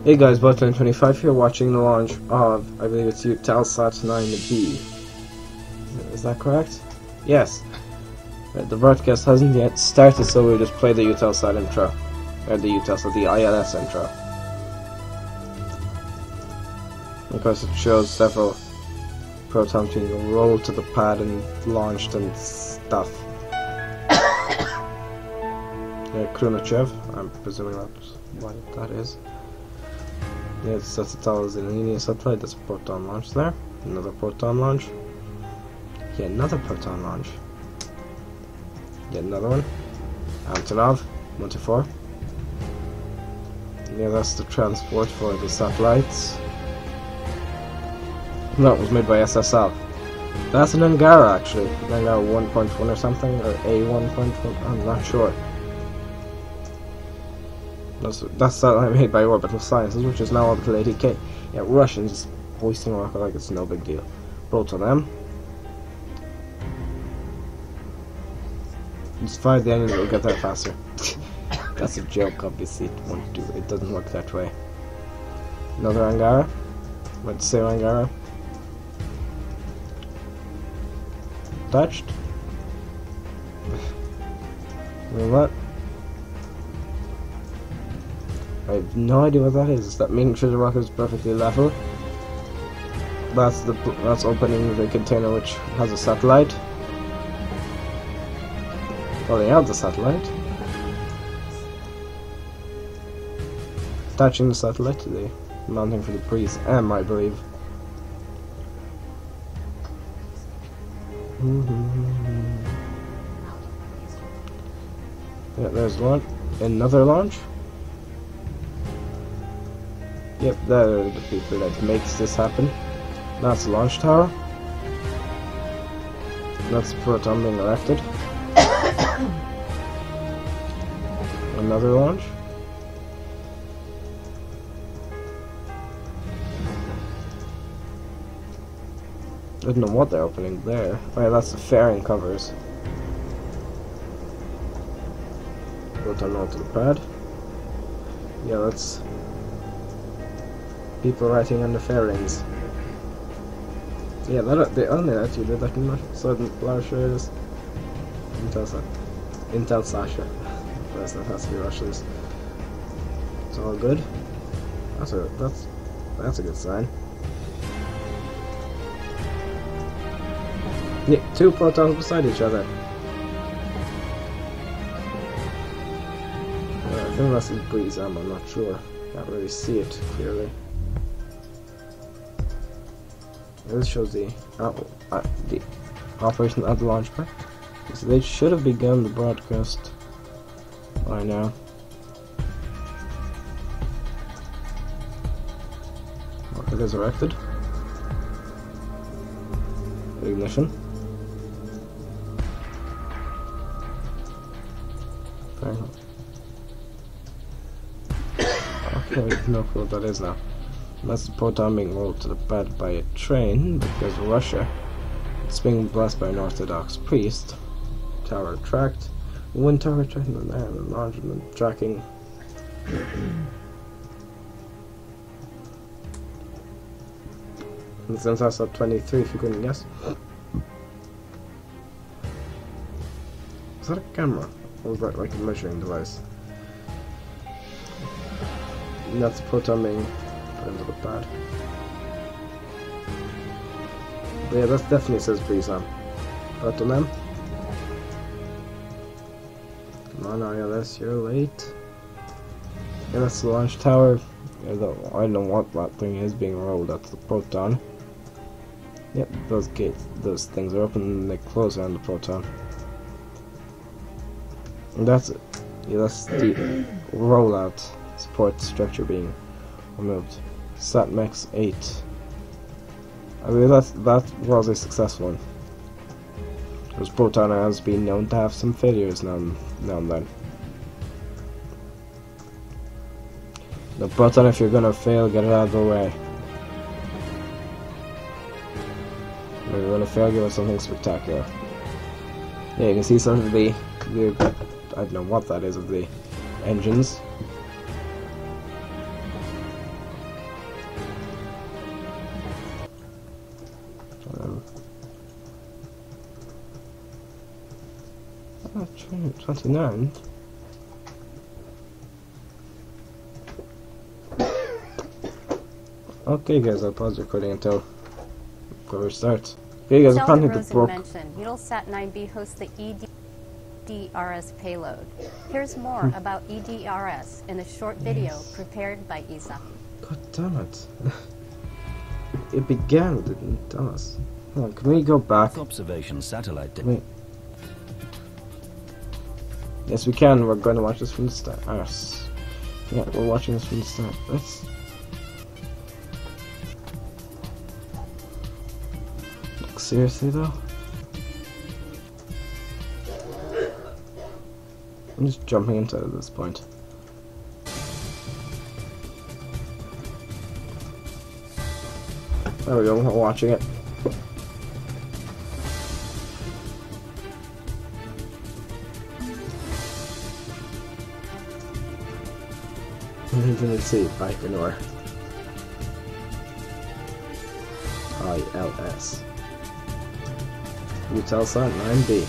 Hey guys, Button25 here, watching the launch of, I believe it's Eutelset 9B. Is that correct? Yes. The broadcast hasn't yet started, so we'll just play the Eutelset intro. Or the Eutelset, the ILS intro. Because it shows several protons being rolled to the pad and launched and stuff. Krunachev, I'm presuming that's what that is. Yeah, it sets the towers in a linear satellite. There's a proton launch there. Another proton launch. Yeah, another proton launch. Yet another one. Antonov, 124. Yeah, that's the transport for the satellites. No, it was made by SSL. That's an Angara actually. Angara 1.1 or something, or A 1.1, I'm not sure. That's satellite made by Orbital Sciences, which is now Orbital 80K. Yeah, Russians hoisting a rocket like it's no big deal. Proton M. Just fire the engine, it'll get there faster. That's a joke, obviously. It doesn't work that way. Another Angara. Let's say Angara. Touched. You know what? I have no idea what that is. Is that making sure the rocket is perfectly level? That's opening the container which has a satellite. Pulling out the satellite. Attaching the satellite to the mounting for the breeze M, I believe. Yeah, there's one. Another launch. Yep, they're the people that makes this happen. That's the launch tower. That's the proton being erected. Another launch. I don't know what they're opening there. Oh yeah, that's the fairing covers. Proton onto the pad. Yeah, that's people writing on the fairings. Yeah, they only actually did that in Southern Russia's Intel Sasha. That has to be Russia's. It's all good. That's a good sign. Yeah, two protons beside each other. I think that's his breeze arm, I'm not sure. Can't really see it clearly. This shows the operation at the launch pad. So they should have begun the broadcast by now. Rocket is erected. Ignition. Okay, no clue what that is now. That's the proton being rolled to the bed by a train because Russia. It's being blessed by an Orthodox priest. Tower tracked. Wind tower tracking the man and launching tracking. And since that's up 23, if you couldn't guess. Is that a camera? Or is that like a measuring device? And that's the proton being put into the pad. Yeah, that definitely says breeze on. Proton M. Come on, ILS, you're late. Yeah, that's the launch tower. I don't know what that thing is being rolled. That's the proton. Yep, those things are open and they close around the proton. And that's it. Yeah, that's the rollout support structure being removed. SatMex 8. I mean, that was a successful one. Because proton has been known to have some failures now and then. The proton, if you're gonna fail, get it out of the way. If you're gonna fail, give us something spectacular. Yeah, you can see some of the I don't know what that is of the engines. 29th? Okay guys, I'll pause recording until cover starts. Okay guys, apparently the broke. mentioned, Eutelset 9B hosts the EDRS payload. Here's more about EDRS in a short video prepared by Isa. God damn it. It began, it didn't tell us. Hold on, can we go back? Observation satellite. Yes, we can. We're going to watch this from the start. Yes. Yeah, we're watching this from the start. Let's. Like, seriously though? I'm just jumping into it at this point. There we go, we're watching it. Let's see, Baikonur. ILS. Eutelset 9B.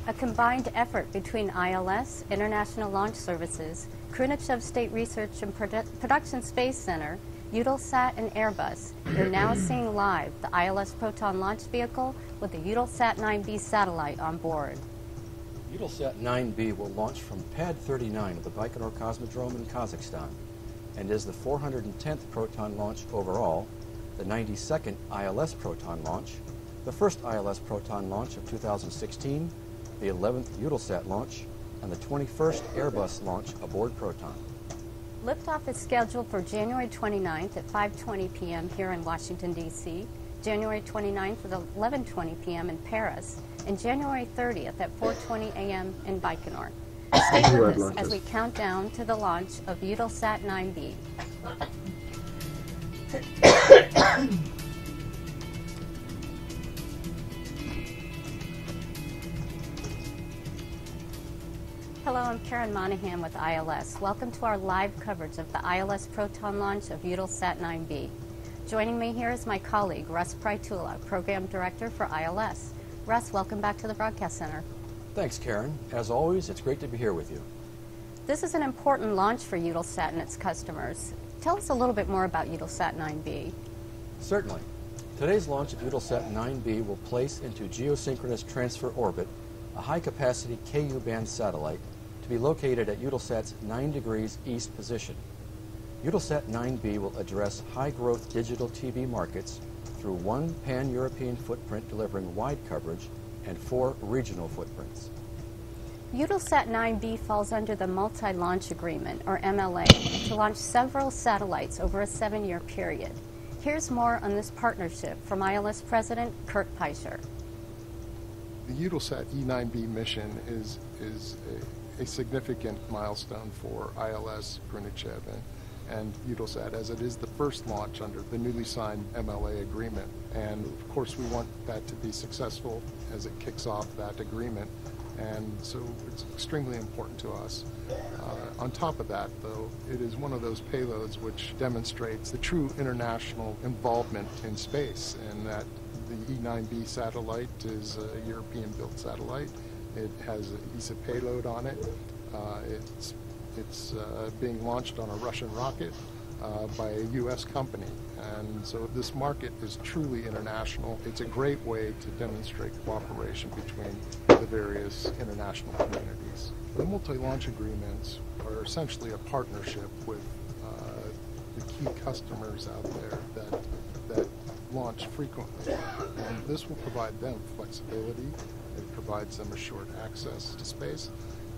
A combined effort between ILS, International Launch Services, Khrushchev State Research and Production Space Center, Eutelsat and Airbus. You're now seeing live the ILS Proton launch vehicle with the Eutelsat 9B satellite on board. Eutelsat 9B will launch from Pad 39 of the Baikonur Cosmodrome in Kazakhstan and is the 410th Proton launch overall, the 92nd ILS Proton launch, the first ILS Proton launch of 2016, the 11th Eutelsat launch, and the 21st Airbus launch aboard Proton. Liftoff is scheduled for January 29th at 5:20 p.m. here in Washington, D.C., January 29th at 11:20 p.m. in Paris, and January 30th at 4:20 a.m. in Baikonur. Stay with us as we count down to the launch of Eutelsat 9B. Hello, I'm Karen Monahan with ILS. Welcome to our live coverage of the ILS Proton launch of Eutelsat 9B. Joining me here is my colleague, Russ Prytula, Program Director for ILS. Russ, welcome back to the Broadcast Center. Thanks, Karen. As always, it's great to be here with you. This is an important launch for Eutelsat and its customers. Tell us a little bit more about Eutelsat 9B. Certainly. Today's launch of Eutelsat 9B will place into geosynchronous transfer orbit a high-capacity Ku-band satellite to be located at Eutelsat's 9 degrees east position. Eutelsat 9B will address high-growth digital TV markets through one pan-European footprint delivering wide coverage and 4 regional footprints. Eutelsat 9B falls under the Multi-Launch Agreement, or MLA, to launch several satellites over a 7-year period. Here's more on this partnership from ILS President Kurt Peischer. The Eutelsat E9B mission is a significant milestone for ILS, Khrushchev, and Eutelsat, as it is the first launch under the newly signed MLA agreement. And of course we want that to be successful as it kicks off that agreement, and so it's extremely important to us. On top of that, though, it is one of those payloads which demonstrates the true international involvement in space, and that the E9B satellite is a European-built satellite. It has an ESA payload on it. It's being launched on a Russian rocket by a U.S. company. And so this market is truly international. It's a great way to demonstrate cooperation between the various international communities. The multi-launch agreements are essentially a partnership with the key customers out there that launch frequently. And this will provide them flexibility. It provides them assured access to space.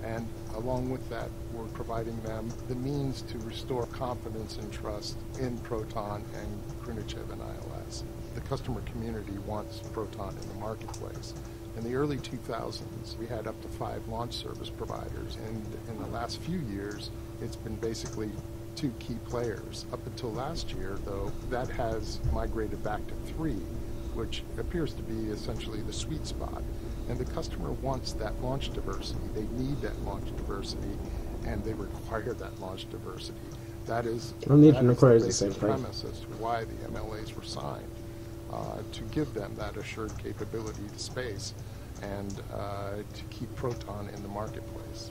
And along with that, we're providing them the means to restore confidence and trust in Proton and Khrushchev and ILS. The customer community wants Proton in the marketplace. In the early 2000s, we had up to 5 launch service providers, and in the last few years, it's been basically 2 key players. Up until last year, though, that has migrated back to 3, which appears to be essentially the sweet spot. And the customer wants that launch diversity. They need that launch diversity, and they require that launch diversity. that is Well, Newton that is requires the the same basic thing. premise as to why the MLAs were signed, to give them that assured capability to space and to keep Proton in the marketplace.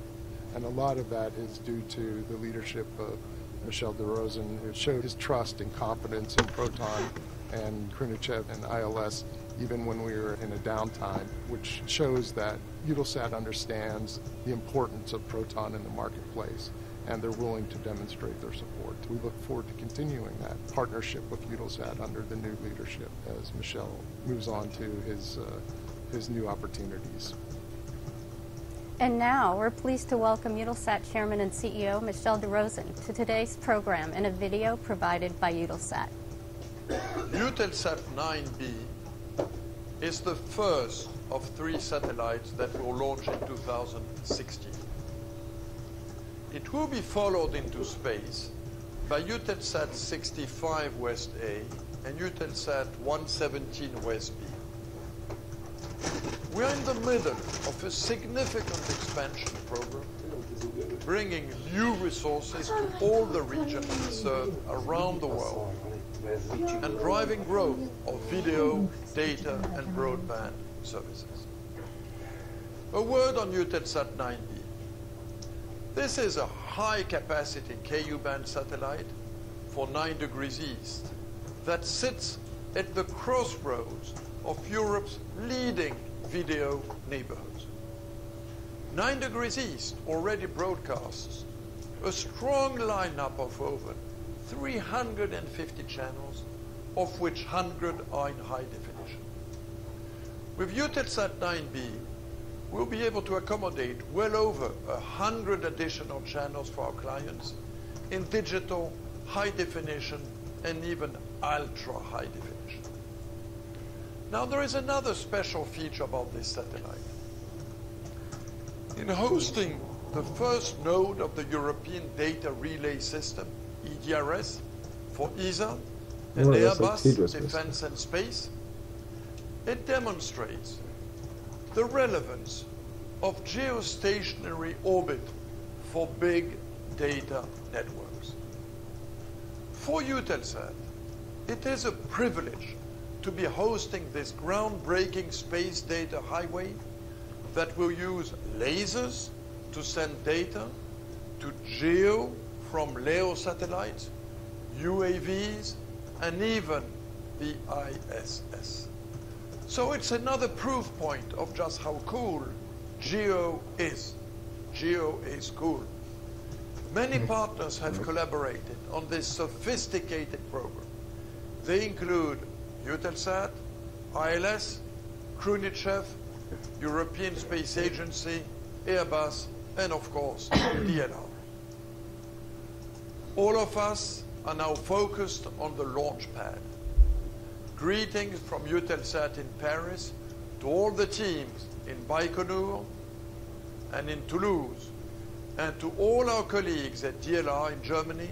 And a lot of that is due to the leadership of Michel de Rosen, who showed his trust and confidence in Proton and Khrunichev and ILS even when we were in a downtime, which shows that Eutelsat understands the importance of Proton in the marketplace, and they're willing to demonstrate their support. We look forward to continuing that partnership with Eutelsat under the new leadership as Michel moves on to his new opportunities. And now we're pleased to welcome Eutelsat Chairman and CEO Michel de Rosen to today's program in a video provided by Eutelsat. Eutelsat 9B is the first of 3 satellites that will launch in 2016. It will be followed into space by Eutelsat 65 West A and Eutelsat 117 West B. We are in the middle of a significant expansion program, bringing new resources to all the regions we serve around the world, and driving growth of video, data, and broadband services. A word on Eutelsat 9B. This is a high-capacity Ku-band satellite for 9 degrees east that sits at the crossroads of Europe's leading video neighborhoods. 9 degrees east already broadcasts a strong lineup of over 350 channels, of which 100 are in high definition. With Eutelsat 9B, we'll be able to accommodate well over 100 additional channels for our clients in digital, high definition, and even ultra high definition. Now, there is another special feature about this satellite. In hosting the first node of the European Data Relay System, EDRS, for ESA and Airbus Defence and Space, it demonstrates the relevance of geostationary orbit for big data networks. For Eutelsat, it is a privilege to be hosting this groundbreaking space data highway that will use lasers to send data to GEO from LEO satellites, UAVs, and even the ISS. So it's another proof point of just how cool GEO is. GEO is cool. Many partners have collaborated on this sophisticated program. They include Eutelsat, ILS, Khrunichev, European Space Agency, Airbus, and of course, DLR. All of us are now focused on the launch pad. Greetings from Eutelsat in Paris to all the teams in Baikonur and in Toulouse, and to all our colleagues at DLR in Germany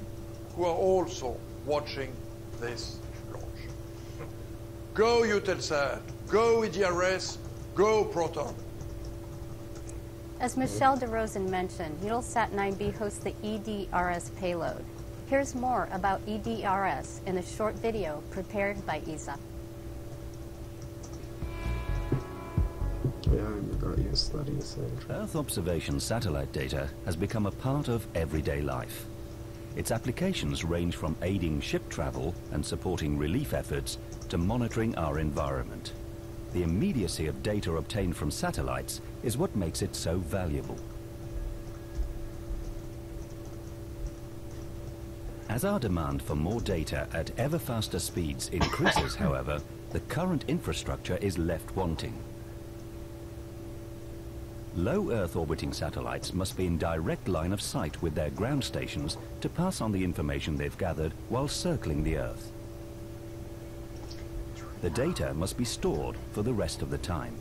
who are also watching this launch. Go Eutelsat, go EDRS, go Proton. As Michel de Rosen mentioned, Eutelsat 9B hosts the EDRS payload. Here's more about EDRS in a short video prepared by ESA. Yeah, I got used to that easy. Earth observation satellite data has become a part of everyday life. Its applications range from aiding ship travel and supporting relief efforts to monitoring our environment. The immediacy of data obtained from satellites is what makes it so valuable. As our demand for more data at ever faster speeds increases, however, the current infrastructure is left wanting. Low Earth orbiting satellites must be in direct line of sight with their ground stations to pass on the information they've gathered while circling the Earth. The data must be stored for the rest of the time.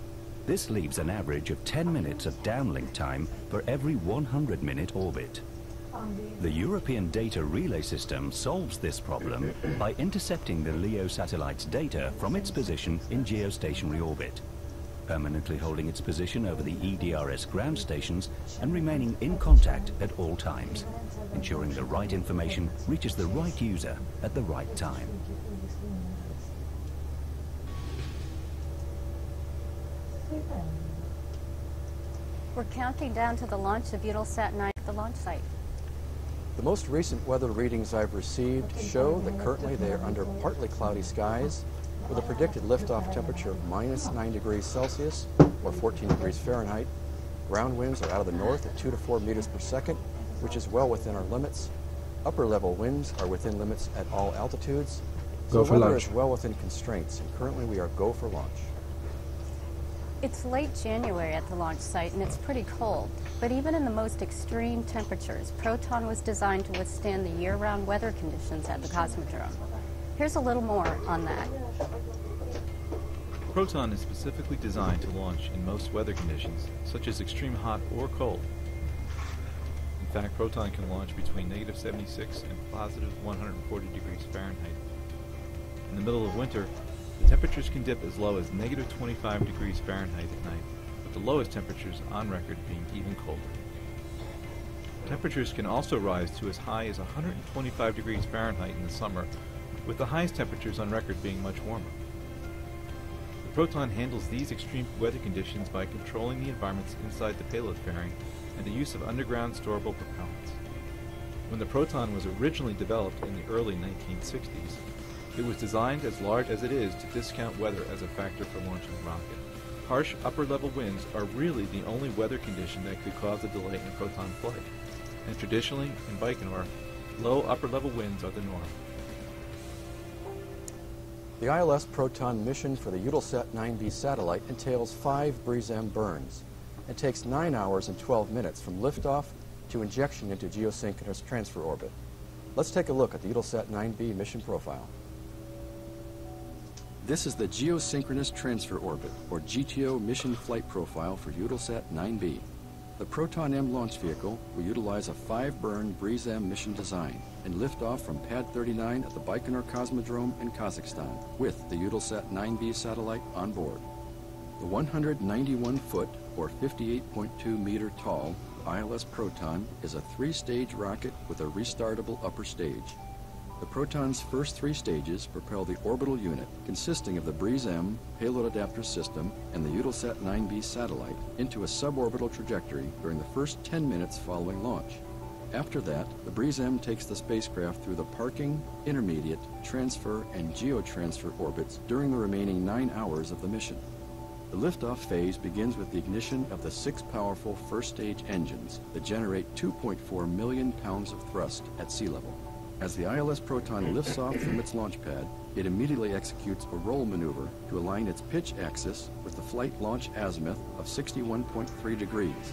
This leaves an average of 10 minutes of downlink time for every 100-minute orbit. The European Data Relay System solves this problem by intercepting the LEO satellite's data from its position in geostationary orbit. permanently holding its position over the EDRS ground stations and remaining in contact at all times, ensuring the right information reaches the right user at the right time. We're counting down to the launch of Eutelset 9 at the launch site. The most recent weather readings I've received show that currently they are under partly cloudy skies with a predicted liftoff temperature of -9 degrees Celsius or 14 degrees Fahrenheit. Ground winds are out of the north at 2 to 4 meters per second, which is well within our limits. Upper level winds are within limits at all altitudes. So weather is well within constraints, and currently we are go for launch. It's late January at the launch site and it's pretty cold, but even in the most extreme temperatures, Proton was designed to withstand the year-round weather conditions at the Cosmodrome. Here's a little more on that. Proton is specifically designed to launch in most weather conditions, such as extreme hot or cold. In fact, Proton can launch between -76 and +140 degrees Fahrenheit. In the middle of winter, the temperatures can dip as low as -25 degrees Fahrenheit at night, with the lowest temperatures on record being even colder. Temperatures can also rise to as high as 125 degrees Fahrenheit in the summer, with the highest temperatures on record being much warmer. The Proton handles these extreme weather conditions by controlling the environments inside the payload fairing and the use of underground storable propellants. When the Proton was originally developed in the early 1960s, it was designed as large as it is to discount weather as a factor for launching a rocket. Harsh upper-level winds are really the only weather condition that could cause a delay in Proton flight, and traditionally, in Baikonur, low upper-level winds are the norm. The ILS Proton mission for the Eutelset 9B satellite entails 5 BRIES-M burns. It takes 9 hours and 12 minutes from liftoff to injection into geosynchronous transfer orbit. Let's take a look at the Eutelset 9B mission profile. This is the Geosynchronous Transfer Orbit, or GTO, mission flight profile for Eutelset 9B. The Proton M launch vehicle will utilize a 5-burn BRIES-M mission design and lift off from Pad 39 at the Baikonur Cosmodrome in Kazakhstan with the Eutelset 9B satellite on board. The 191-foot, or 58.2 meter tall, ILS Proton is a 3-stage rocket with a restartable upper stage. The Proton's first 3 stages propel the orbital unit, consisting of the BRIES-M payload adapter system and the Eutelset 9B satellite, into a suborbital trajectory during the first 10 minutes following launch. After that, the BRIES-M takes the spacecraft through the parking, intermediate, transfer, and geotransfer orbits during the remaining 9 hours of the mission. The liftoff phase begins with the ignition of the 6 powerful first-stage engines that generate 2.4 million pounds of thrust at sea level. As the ILS Proton lifts off from its launch pad, it immediately executes a roll maneuver to align its pitch axis with the flight launch azimuth of 61.3 degrees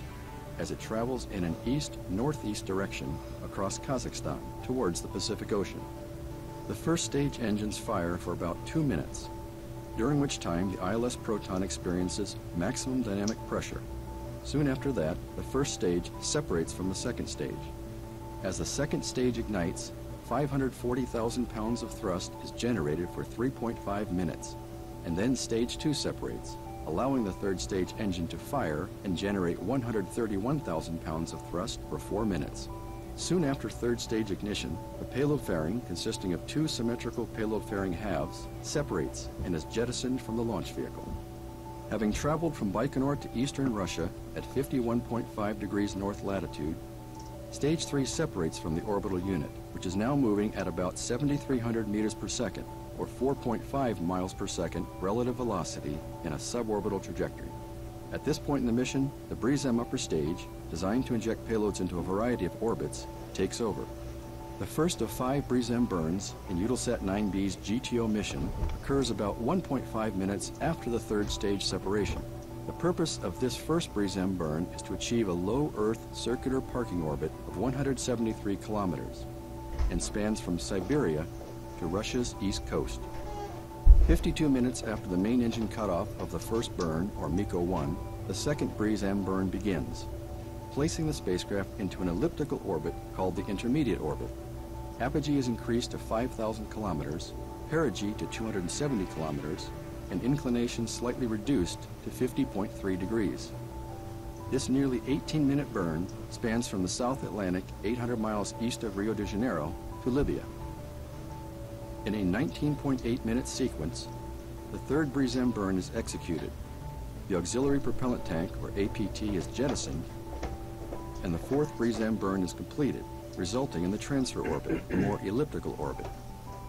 as it travels in an east-northeast direction across Kazakhstan towards the Pacific Ocean. The first stage engines fire for about 2 minutes, during which time the ILS Proton experiences maximum dynamic pressure. Soon after that, the first stage separates from the second stage. As the second stage ignites, 540,000 pounds of thrust is generated for 3.5 minutes, and then stage 2 separates, allowing the third stage engine to fire and generate 131,000 pounds of thrust for 4 minutes. Soon after third stage ignition, the payload fairing, consisting of 2 symmetrical payload fairing halves, separates and is jettisoned from the launch vehicle. Having traveled from Baikonur to eastern Russia at 51.5 degrees north latitude, Stage 3 separates from the orbital unit, which is now moving at about 7,300 meters per second, or 4.5 miles per second relative velocity in a suborbital trajectory. At this point in the mission, the BRIES-M upper stage, designed to inject payloads into a variety of orbits, takes over. The first of 5 BRIES-M burns in Eutelset 9B's GTO mission occurs about 1.5 minutes after the third stage separation. The purpose of this first BRIES-M burn is to achieve a low Earth circular parking orbit of 173 kilometers and spans from Siberia to Russia's east coast. 52 minutes after the main engine cutoff of the first burn, or MECO-1, the second BRIES-M burn begins, placing the spacecraft into an elliptical orbit called the intermediate orbit. Apogee is increased to 5,000 kilometers, perigee to 270 kilometers, and inclination slightly reduced to 50.3 degrees. This nearly 18-minute burn spans from the South Atlantic 800 miles east of Rio de Janeiro to Libya. In a 19.8-minute sequence, the third BRIZM burn is executed. The auxiliary propellant tank, or APT, is jettisoned, and the fourth BRIZM burn is completed, resulting in the transfer orbit, a more elliptical orbit.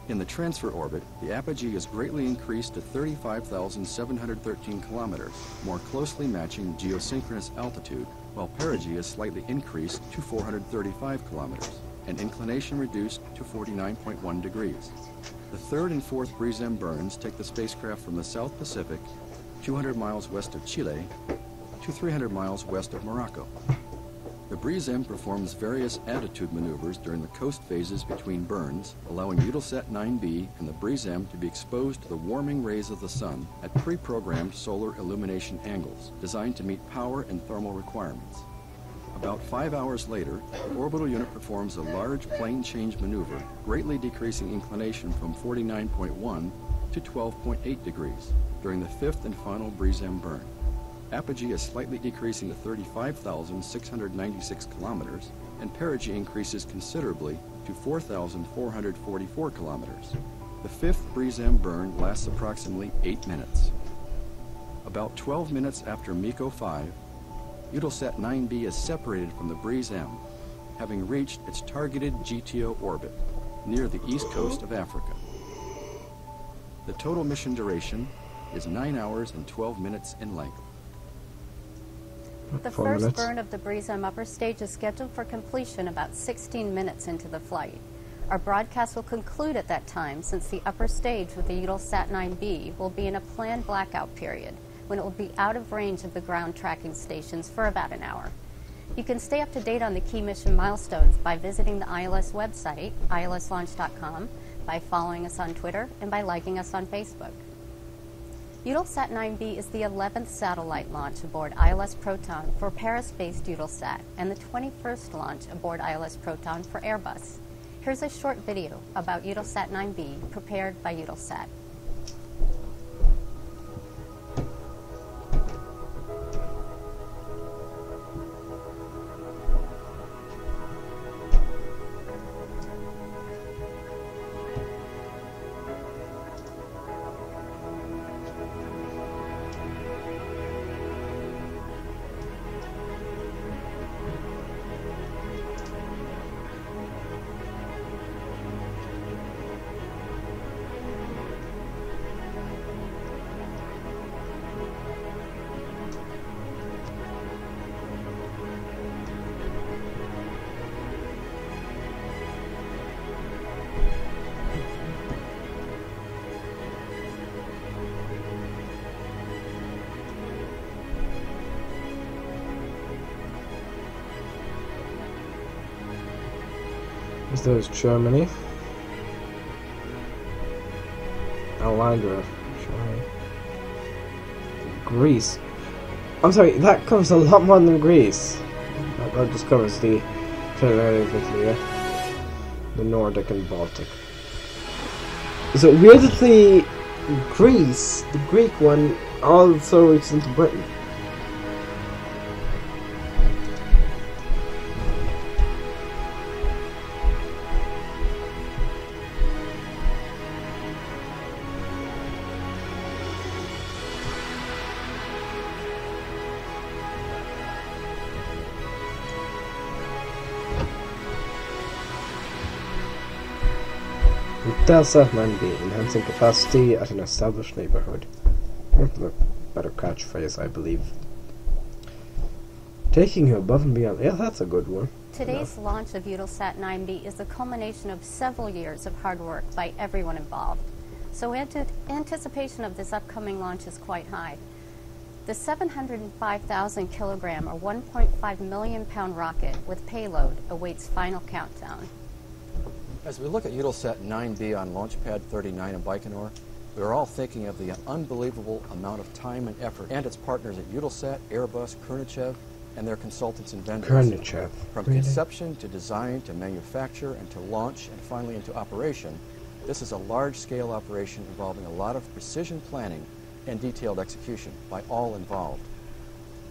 In the transfer orbit, the apogee is greatly increased to 35,713 kilometers, more closely matching geosynchronous altitude, while perigee is slightly increased to 435 kilometers, and inclination reduced to 49.1 degrees. The third and fourth BRIZM burns take the spacecraft from the South Pacific, 200 miles west of Chile, to 300 miles west of Morocco. The BRIZM performs various attitude maneuvers during the coast phases between burns, allowing Eutelset 9B and the BRIZM to be exposed to the warming rays of the sun at pre-programmed solar illumination angles, designed to meet power and thermal requirements. About 5 hours later, the orbital unit performs a large plane change maneuver, greatly decreasing inclination from 49.1 to 12.8 degrees during the fifth and final BRIZM burn. Apogee is slightly decreasing to 35,696 kilometers, and perigee increases considerably to 4,444 kilometers. The fifth BRIZM burn lasts approximately 8 minutes. About 12 minutes after MECO 5, Eutelset 9B is separated from the BRIZM, having reached its targeted GTO orbit near the east coast of Africa. The total mission duration is 9 hours and 12 minutes in length. The first burn of the BRIZM upper stage is scheduled for completion about 16 minutes into the flight. Our broadcast will conclude at that time, since the upper stage with the Eutelset 9B will be in a planned blackout period, when it will be out of range of the ground tracking stations for about an hour. You can stay up to date on the key mission milestones by visiting the ILS website, ilslaunch.com, by following us on Twitter, and by liking us on Facebook. Eutelset 9B is the 11th satellite launch aboard ILS Proton for Paris-based Eutelset, and the 21st launch aboard ILS Proton for Airbus. Here's a short video about Eutelset 9B prepared by Eutelset. There's Germany. Alandra. Greece. I'm sorry, that covers a lot more than Greece. That just covers the Atlantic, Italy, the Nordic and Baltic. So weirdly, Greece, the Greek one, also reaches into Britain. Eutelset 9B, enhancing capacity at an established neighborhood. A better catchphrase, I believe. Taking you above and beyond. Yeah, that's a good one. Today's launch of Eutelset 9B is the culmination of several years of hard work by everyone involved. So anticipation of this upcoming launch is quite high. The 705,000 kilogram or 1.5 million pound rocket with payload awaits final countdown. As we look at Eutelset 9B on Launchpad 39 in Baikonur, we are all thinking of the unbelievable amount of time and effort and its partners at Eutelset, Airbus, Khrunichev, and their consultants and vendors. Khrunichev. From conception to design to manufacture and to launch and finally into operation, this is a large-scale operation involving a lot of precision planning and detailed execution by all involved.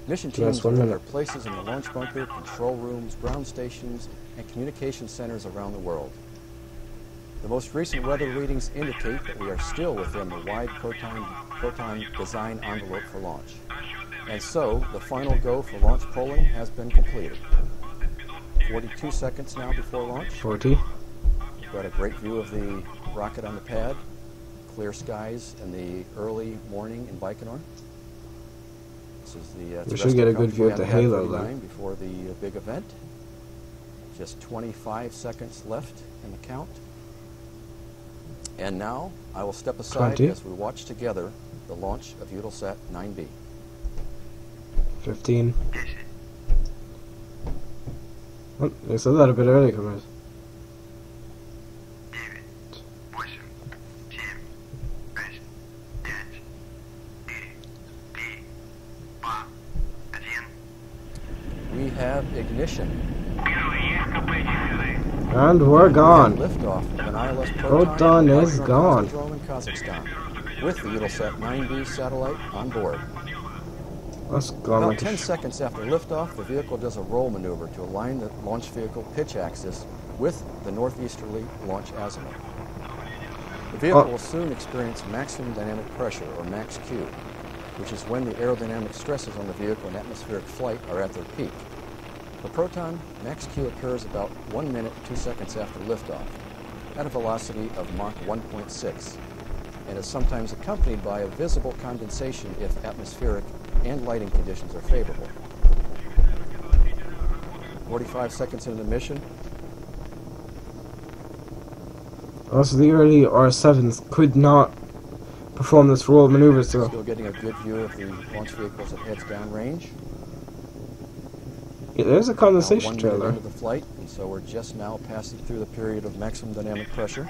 Mission teams are in their places in the launch bunker, control rooms, ground stations, and communication centers around the world. The most recent weather readings indicate that we are still within the wide proton design envelope for launch. And so, the final go for launch polling has been completed. 42 seconds now before launch. 40. We've got a great view of the rocket on the pad. Clear skies in the early morning in Baikonur. This is the we should get a good view of the halo then. Before the big event. Just 25 seconds left in the count. And now I will step aside 20. as we watch together the launch of Eutelset 9B. 15. Oh, they said that a bit early, comrades. 9, 8, 7, 6, 5, 4, 3, 2, 1. We have ignition. And we're gone. Liftoff of an ILS Proton is gone. In Kazakhstan, with the Eutelset 9B satellite on board. That's gone. About 10 seconds after liftoff, the vehicle does a roll maneuver to align the launch vehicle pitch axis with the northeasterly launch azimuth. The vehicle will soon experience maximum dynamic pressure, or max Q, which is when the aerodynamic stresses on the vehicle in atmospheric flight are at their peak. For Proton, max Q occurs about 1 minute, 2 seconds after liftoff, at a velocity of Mach 1.6, and is sometimes accompanied by a visible condensation if atmospheric and lighting conditions are favorable. 45 seconds into the mission. Also, the early R7s could not perform this roll maneuver, so... Still getting a good view of the launch vehicle as it heads downrange. Yeah, there's a condensation trail there. Into the flight, and so we're just now passing through the period of maximum dynamic pressure.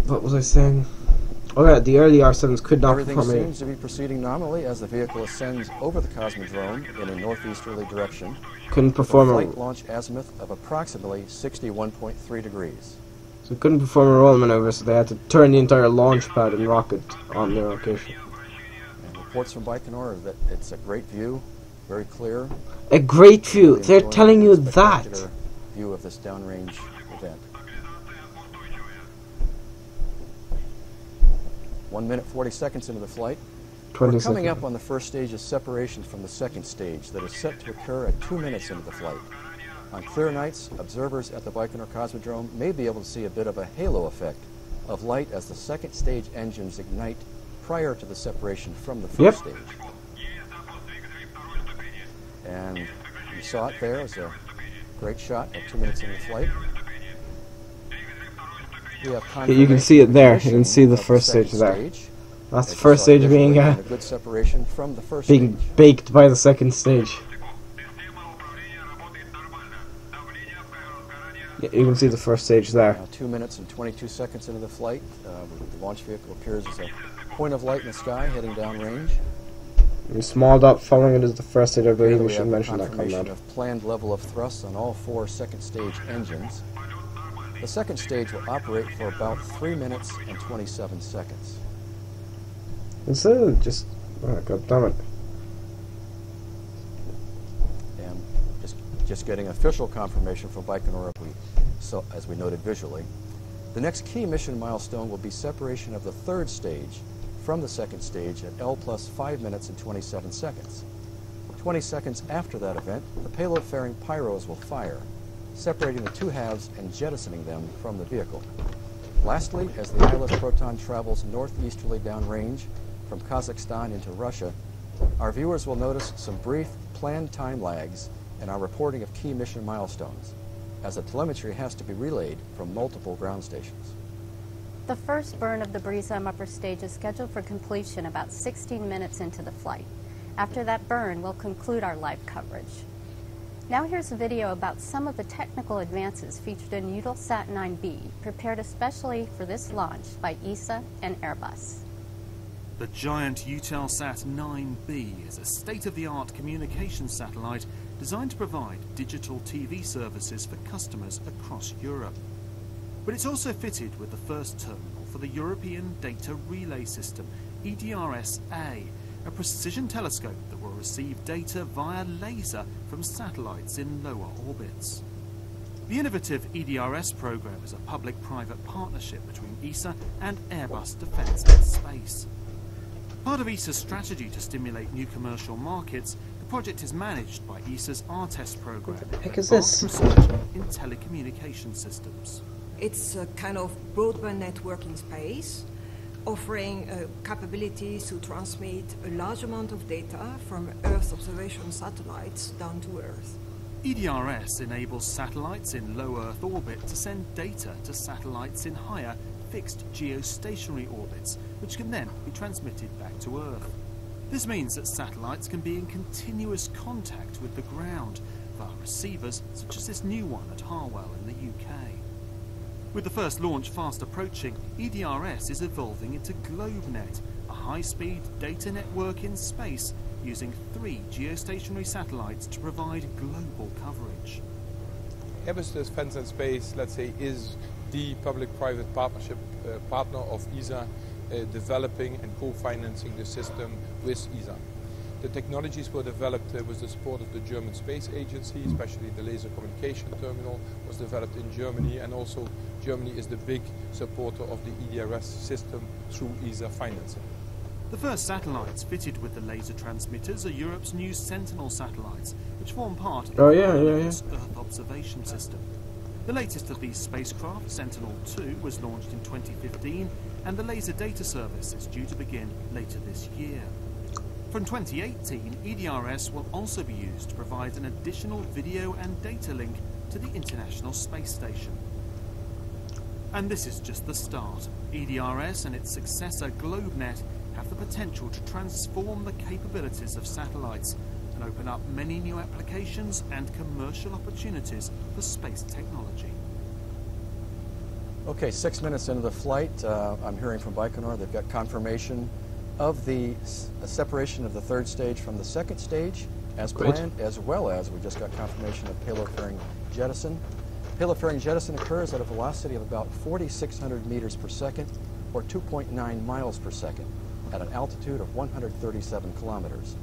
What was I saying? Oh yeah, the early R7s could not Everything perform seems to be proceeding nominally as the vehicle ascends over the cosmodrome in a northeasterly direction. Couldn't perform a a flight launch azimuth of approximately 61.3 degrees. So it couldn't perform a roll maneuver, so they had to turn the entire launch pad and rocket on their location. And reports from Baikonur are that it's a great view, very clear. A great view. They're telling you that. View of this downrange event. 1 minute 40 seconds into the flight. We're coming up on the first stage of separation from the second stage that is set to occur at 2 minutes into the flight. On clear nights, observers at the Baikonur Cosmodrome may be able to see a bit of a halo effect of light as the second stage engines ignite prior to the separation from the first stage. And you saw it there as a great shot at 2 minutes into the flight. You can see it there. You can see the first stage there. That's the first stage being good separation from the first being stage. baked by the second stage. Yeah, you can see the first stage there. 2 minutes and 22 seconds into the flight, the launch vehicle appears as a point of light in the sky heading downrange. You small dot following it is the first stage. I believe we should mention that, confirmation comrade. of planned level of thrust on all 4 second stage engines. The second stage will operate for about 3 minutes and 27 seconds. Instead of just... Oh, God damn it. And just getting official confirmation from Baikonur, as we noted visually. The next key mission milestone will be separation of the third stage from the second stage at L plus 5 minutes and 27 seconds. 20 seconds after that event, the payload-faring pyros will fire, separating the two halves and jettisoning them from the vehicle. Lastly, as the ILS Proton travels northeasterly downrange from Kazakhstan into Russia, our viewers will notice some brief planned time lags in our reporting of key mission milestones, as the telemetry has to be relayed from multiple ground stations. The first burn of the BRIZAM upper stage is scheduled for completion about 16 minutes into the flight. After that burn, we'll conclude our live coverage. Now here's a video about some of the technical advances featured in Eutelsat 9B, prepared especially for this launch by ESA and Airbus. The giant Eutelset 9B is a state-of-the-art communications satellite designed to provide digital TV services for customers across Europe. But it's also fitted with the first terminal for the European Data Relay System, EDRS-A, a precision telescope that will receive data via laser from satellites in lower orbits. The innovative EDRS program is a public-private partnership between ESA and Airbus Defence and Space. Part of ESA's strategy to stimulate new commercial markets, the project is managed by ESA's R-Test program. What the heck is this? Precision in telecommunication systems. It's a kind of broadband network in space, offering capabilities to transmit a large amount of data from Earth observation satellites down to Earth. EDRS enables satellites in low Earth orbit to send data to satellites in higher fixed geostationary orbits, which can then be transmitted back to Earth. This means that satellites can be in continuous contact with the ground via receivers such as this new one at Harwell in the UK. With the first launch fast approaching, EDRS is evolving into GlobeNet, a high-speed data network in space using 3 geostationary satellites to provide global coverage. Airbus Defence and Space, let's say, is the public-private partnership partner of ESA, developing and co-financing the system with ESA. The technologies were developed with the support of the German Space Agency, especially the laser communication terminal was developed in Germany, and also Germany is the big supporter of the EDRS system through ESA financing. The first satellites fitted with the laser transmitters are Europe's new Sentinel satellites, which form part of the Earth observation system. The latest of these spacecraft, Sentinel-2, was launched in 2015, and the laser data service is due to begin later this year. From 2018, EDRS will also be used to provide an additional video and data link to the International Space Station. And this is just the start. EDRS and its successor GlobeNet have the potential to transform the capabilities of satellites and open up many new applications and commercial opportunities for space technology. Okay, 6 minutes into the flight, I'm hearing from Baikonur they've got confirmation of the separation of the third stage from the second stage as planned, as well as we just got confirmation of payload-fairing jettison. Payload-fairing jettison occurs at a velocity of about 4,600 meters per second, or 2.9 miles per second, at an altitude of 137 kilometers.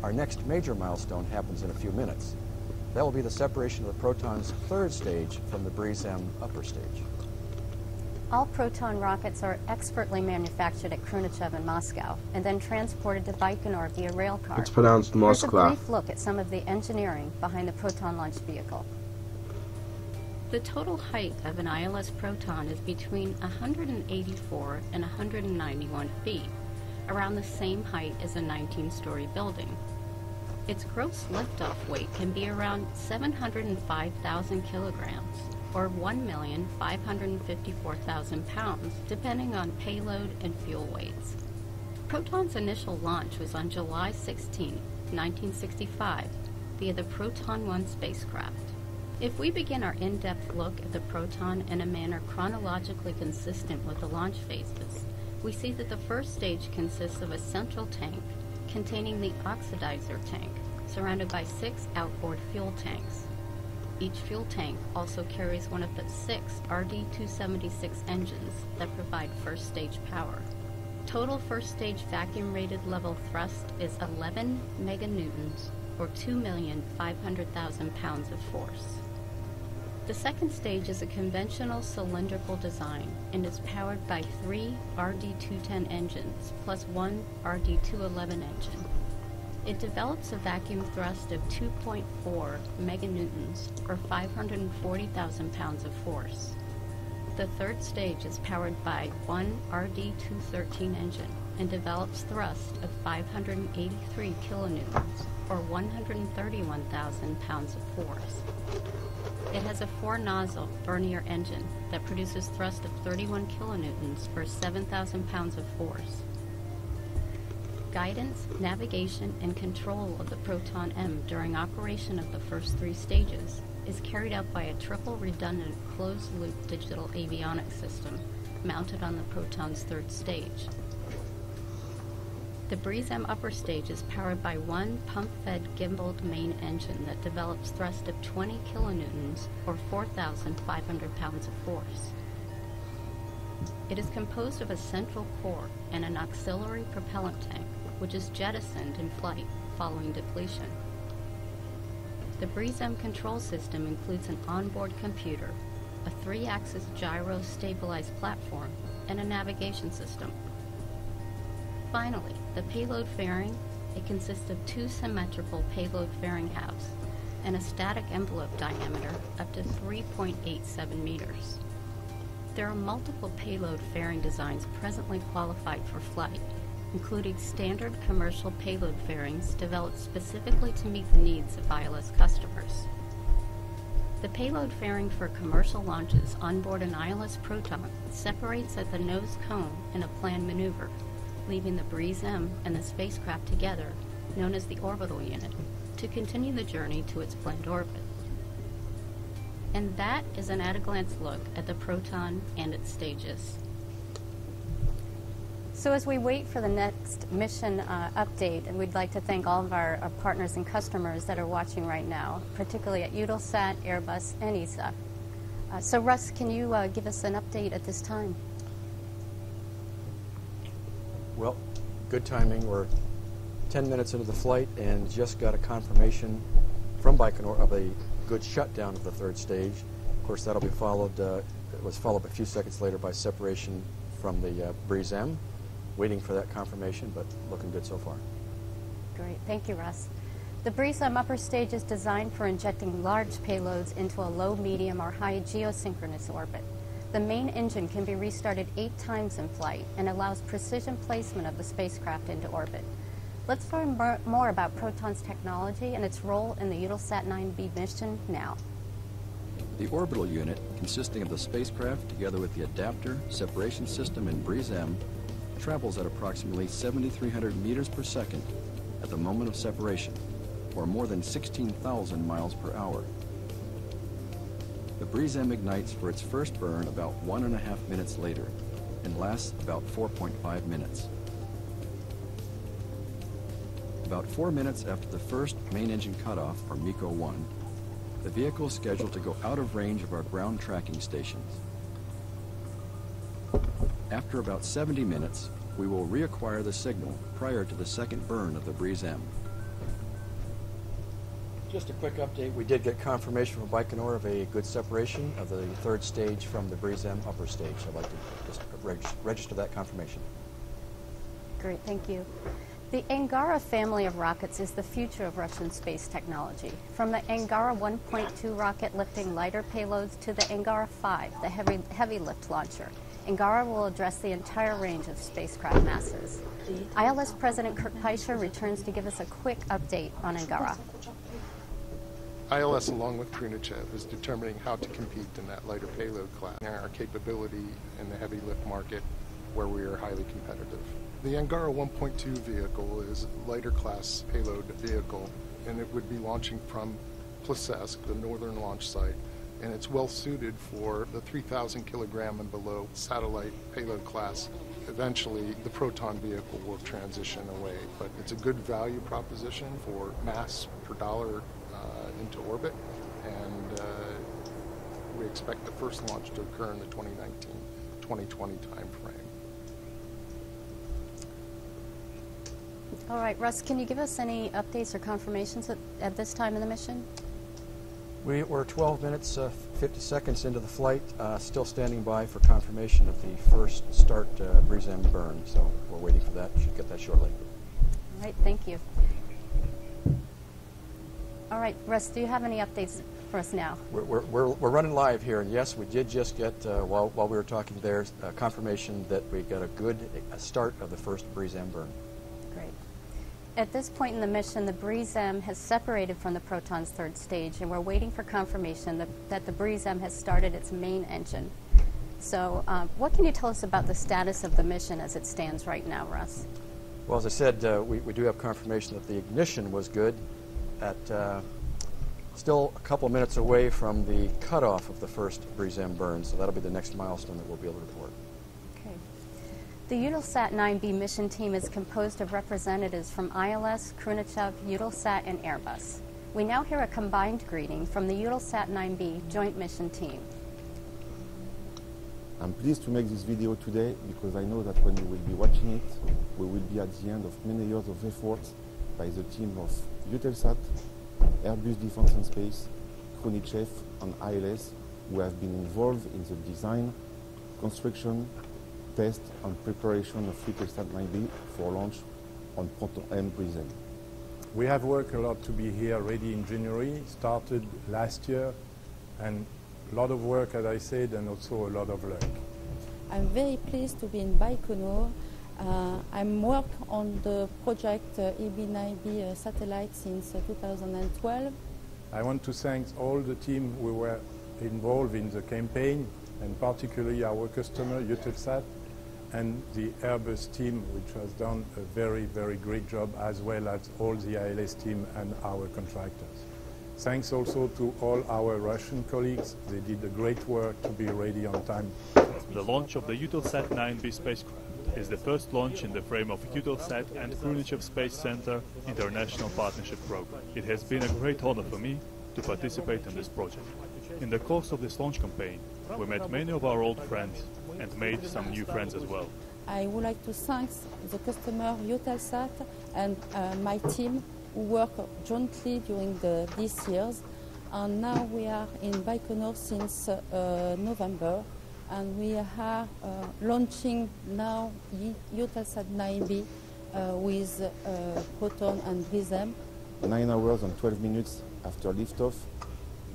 Our next major milestone happens in a few minutes. That will be the separation of the Proton's third stage from the Breeze M upper stage. All Proton rockets are expertly manufactured at Khrunichev in Moscow and then transported to Baikonur via rail car. It's pronounced Moskva. Here's a brief look at some of the engineering behind the Proton launch vehicle. The total height of an ILS Proton is between 184 and 191 feet, around the same height as a 19-story building. Its gross liftoff weight can be around 705,000 kilograms, or 1,554,000 pounds, depending on payload and fuel weights. Proton's initial launch was on July 16, 1965, via the Proton 1 spacecraft. If we begin our in-depth look at the Proton in a manner chronologically consistent with the launch phases, we see that the first stage consists of a central tank containing the oxidizer tank, surrounded by 6 outboard fuel tanks. Each fuel tank also carries one of the 6 RD-276 engines that provide first stage power. Total first stage vacuum rated level thrust is 11 meganewtons, or 2,500,000 pounds of force. The second stage is a conventional cylindrical design and is powered by 3 RD-210 engines plus 1 RD-211 engine. It develops a vacuum thrust of 2.4 meganewtons, or 540,000 pounds of force. The third stage is powered by 1 RD-213 engine and develops thrust of 583 kilonewtons, or 131,000 pounds of force. It has a 4-nozzle Vernier engine that produces thrust of 31 kilonewtons, or 7,000 pounds of force. Guidance, navigation, and control of the Proton M during operation of the first 3 stages is carried out by a triple redundant closed-loop digital avionics system mounted on the Proton's third stage. The Breeze M upper stage is powered by 1 pump-fed gimbaled main engine that develops thrust of 20 kilonewtons, or 4,500 pounds of force. It is composed of a central core and an auxiliary propellant tank, which is jettisoned in flight following depletion. The BreezeM control system includes an onboard computer, a 3-axis gyro-stabilized platform, and a navigation system. Finally, the payload fairing. It consists of 2 symmetrical payload fairing halves and a static envelope diameter up to 3.87 meters. There are multiple payload fairing designs presently qualified for flight, including standard commercial payload fairings developed specifically to meet the needs of ILS customers. The payload fairing for commercial launches onboard an ILS Proton separates at the nose cone in a planned maneuver, leaving the BreezeM and the spacecraft together, known as the orbital unit, to continue the journey to its planned orbit. And that is an at-a-glance look at the Proton and its stages. So as we wait for the next mission update, and we'd like to thank all of our partners and customers that are watching right now, particularly at Eutelset, Airbus, and ESA. So Russ, can you give us an update at this time? Well, good timing. We're 10 minutes into the flight and just got a confirmation from Baikonur of a good shutdown of the 3rd stage. Of course, that'll be followed, it was followed a few seconds later by separation from the BreezeM. Waiting for that confirmation, but looking good so far. Great, thank you, Russ. The BreezeM upper stage is designed for injecting large payloads into a low, medium, or high geosynchronous orbit. The main engine can be restarted 8 times in flight and allows precision placement of the spacecraft into orbit. Let's learn more about Proton's technology and its role in the Eutelsat 9B mission now. The orbital unit, consisting of the spacecraft together with the adapter, separation system, and BreezeM, travels at approximately 7,300 meters per second at the moment of separation, or more than 16,000 miles per hour. The BreezeM ignites for its first burn about 1.5 minutes later and lasts about 4.5 minutes. About 4 minutes after the first main engine cutoff, or MECO 1, the vehicle is scheduled to go out of range of our ground tracking stations. After about 70 minutes, we will reacquire the signal prior to the second burn of the BreezeM. Just a quick update. We did get confirmation from Baikonur of a good separation of the 3rd stage from the BreezeM upper stage. I'd like to just register that confirmation. Great, thank you. The Angara family of rockets is the future of Russian space technology. From the Angara 1.2 rocket lifting lighter payloads to the Angara 5, the heavy lift launcher, Angara will address the entire range of spacecraft masses. ILS President Kurt Peischer returns to give us a quick update on Angara. ILS, along with Khrushchev, is determining how to compete in that lighter payload class, and our capability in the heavy lift market, where we are highly competitive. The Angara 1.2 vehicle is a lighter class payload vehicle, and it would be launching from Plesetsk, the northern launch site, and it's well suited for the 3,000 kilogram and below satellite payload class. Eventually, the Proton vehicle will transition away, but it's a good value proposition for mass per dollar into orbit, and we expect the first launch to occur in the 2019-2020 time frame. All right, Russ, can you give us any updates or confirmations at this time in the mission? We're 12 minutes, 50 seconds into the flight, still standing by for confirmation of the first start BreezeM burn, so we're waiting for that. Should get that shortly. All right, thank you. All right, Russ, do you have any updates for us now? We're running live here, and yes, we did just get, while we were talking there, confirmation that we got a good start of the first BreezeM burn. Great. At this point in the mission, the BreezeM has separated from the Proton's 3rd stage, and we're waiting for confirmation that the BreezeM has started its main engine. So what can you tell us about the status of the mission as it stands right now, Russ? Well, as I said, we do have confirmation that the ignition was good at still a couple of minutes away from the cutoff of the first BreezeM burn, so that'll be the next milestone that we'll be able to report. Okay. The Eutelsat 9B mission team is composed of representatives from ILS, Khrushchev, Eutelsat, and Airbus. We now hear a combined greeting from the Eutelsat 9B joint mission team. I'm pleased to make this video today because I know that when you will be watching it, we will be at the end of many years of effort by the team of Eutelset, Airbus Defence and Space, Khrunichev and ILS, who have been involved in the design, construction, test and preparation of Eutelset 9B for launch on Proton M Brisem. We have worked a lot to be here ready in January, started last year, and a lot of work, as I said, and also a lot of luck. I'm very pleased to be in Baikonur. I'm working on the project EB9B satellite since 2012. I want to thank all the team who were involved in the campaign, and particularly our customer, Eutelset, and the Airbus team, which has done a very, very great job, as well as all the ILS team and our contractors. Thanks also to all our Russian colleagues. They did a great work to be ready on time. The launch of the Eutelset 9B spacecraft is the first launch in the frame of Eutelset and Khrunichev Space Center International Partnership Program. It has been a great honor for me to participate in this project. In the course of this launch campaign, we met many of our old friends and made some new friends as well. I would like to thank the customer Eutelset and my team who work jointly during these years. And now we are in Baikonur since November, and we are launching now Eutelset 9B with Proton and Brisem. 9 hours and 12 minutes after liftoff,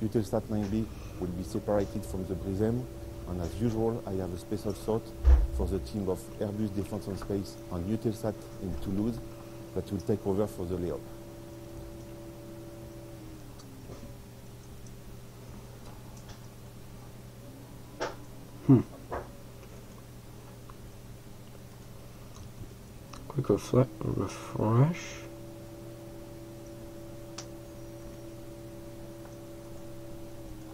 Eutelset 9B will be separated from the Brisem, and as usual I have a special thought for the team of Airbus Defence and Space and Eutelset in Toulouse that will take over for the layup. Quick refresh.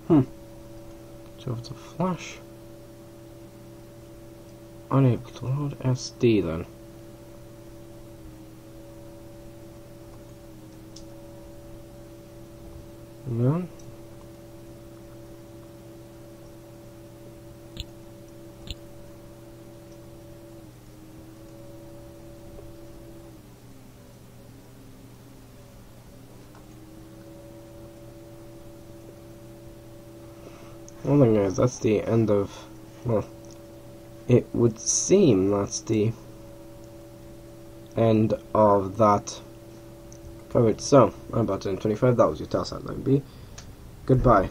So it's a flash. Unable to load SD then. No. Well then guys, that's the end of, well, it would seem that's the end of that coverage. So, I'm about to 25, that was Eutelset 9B. Goodbye.